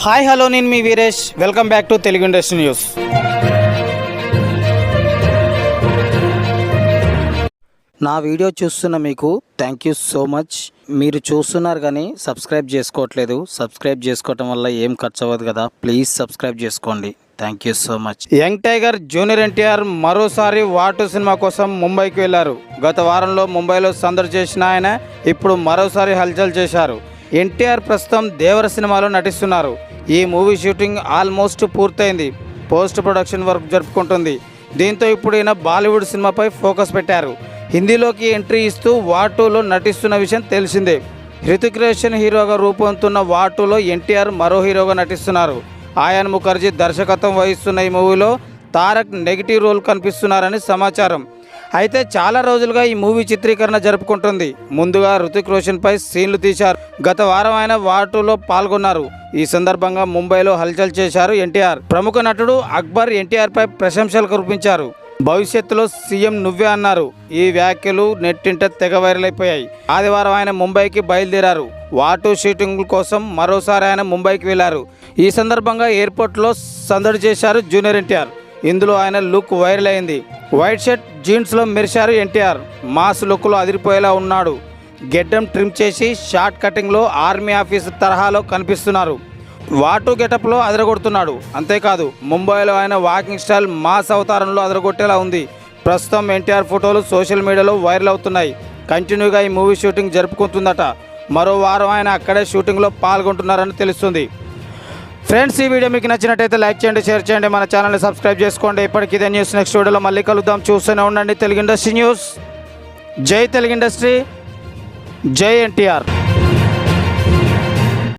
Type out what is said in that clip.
Hi hello నేను మీ Veeresh. Welcome back to Telugu industry news. నా వీడియో చూస్తున్న మీకు థ్యాంక్ యూ సో మచ్. మీరు చూస్తున్నారు కానీ సబ్స్క్రైబ్ చేసుకోవట్లేదు. సబ్స్క్రైబ్ చేసుకోవటం వల్ల ఏం ఖర్చు అవ్వదు కదా, ప్లీజ్ సబ్స్క్రైబ్ చేసుకోండి. Thank you so much. Young tiger junior NTR మరోసారి వాటు సినిమా కోసం ముంబైకి వెళ్లారు. గత వారంలో ముంబైలో సందడి చేసిన ఆయన ఇప్పుడు మరోసారి హల్చల్ చేశారు. ఎన్టీఆర్ ప్రస్తుతం దేవర సినిమాలో నటిస్తున్నారు. ఈ మూవీ షూటింగ్ ఆల్మోస్ట్ పూర్తయింది. పోస్ట్ ప్రొడక్షన్ వర్క్ జరుపుకుంటుంది. దీంతో ఇప్పుడు ఈయన బాలీవుడ్ సినిమాపై ఫోకస్ పెట్టారు. హిందీలోకి ఎంట్రీ ఇస్తూ వాటూలో నటిస్తున్న విషయం తెలిసిందే. హృతిక్ రోషన్ హీరోగా రూపొందుతున్న వాటూలో ఎన్టీఆర్ మరో హీరోగా నటిస్తున్నారు. ఆయాన్ ముఖర్జీ దర్శకత్వం వహిస్తున్న ఈ మూవీలో తారక్ నెగిటివ్ రోల్ కనిపిస్తున్నారని సమాచారం. అయితే చాలా రోజులుగా ఈ మూవీ చిత్రీకరణ జరుపుకుంటుంది. ముందుగా హృతిక్ రోషన్పై సీన్లు తీశారు. గత వారం ఆయన వాటూలో పాల్గొన్నారు. ఈ సందర్భంగా ముంబైలో హల్చల్ చేశారు ఎన్టీఆర్. ప్రముఖ నటుడు అక్బర్ ఎన్టీఆర్పై ప్రశంసలు కురిపించారు. భవిష్యత్తులో సీఎం నువ్వే అన్నారు. ఈ వ్యాఖ్యలు నెట్టింట తెగ వైరల్ అయిపోయాయి. ఆదివారం ఆయన ముంబైకి బయలుదేరారు. వాటూ షూటింగ్ కోసం మరోసారి ఆయన ముంబైకి వెళ్లారు. ఈ సందర్భంగా ఎయిర్పోర్ట్లో సందడి చేశారు జూనియర్ ఎన్టీఆర్. ఇందులో ఆయన లుక్ వైరల్ అయింది. వైట్ షర్ట్ జీన్స్లో మెరిశారు ఎన్టీఆర్. మాస్ లుక్లో అదిరిపోయేలా ఉన్నాడు. గెడ్డం ట్రిమ్ చేసి షార్ట్ కటింగ్లో ఆర్మీ ఆఫీసర్ తరహాలో కనిపిస్తున్నారు. వాటూ గెటప్లో అదరగొడుతున్నాడు. అంతేకాదు ముంబైలో ఆయన వాకింగ్ స్టైల్ మాస్ అవతారంలో అదరగొట్టేలా ఉంది. ప్రస్తుతం ఎన్టీఆర్ ఫోటోలు సోషల్ మీడియాలో వైరల్ అవుతున్నాయి. కంటిన్యూగా ఈ మూవీ షూటింగ్ జరుపుకుంటుందట. మరో వారం ఆయన అక్కడే షూటింగ్లో పాల్గొంటున్నారని తెలుస్తుంది. ఫ్రెండ్స్, ఈ వీడియో మీకు నచ్చినట్టయితే లైక్ చేయండి, షేర్ చేయండి, మన ఛానల్ని సబ్స్క్రైబ్ చేసుకోండి. ఇప్పటికి ఇదే న్యూస్. నెక్స్ట్ వీడియోలో మళ్ళీ కలుద్దాం. చూస్తూనే ఉండండి తెలుగు ఇండస్ట్రీ న్యూస్. జై తెలుగు ఇండస్ట్రీ, జై ఎన్టీఆర్.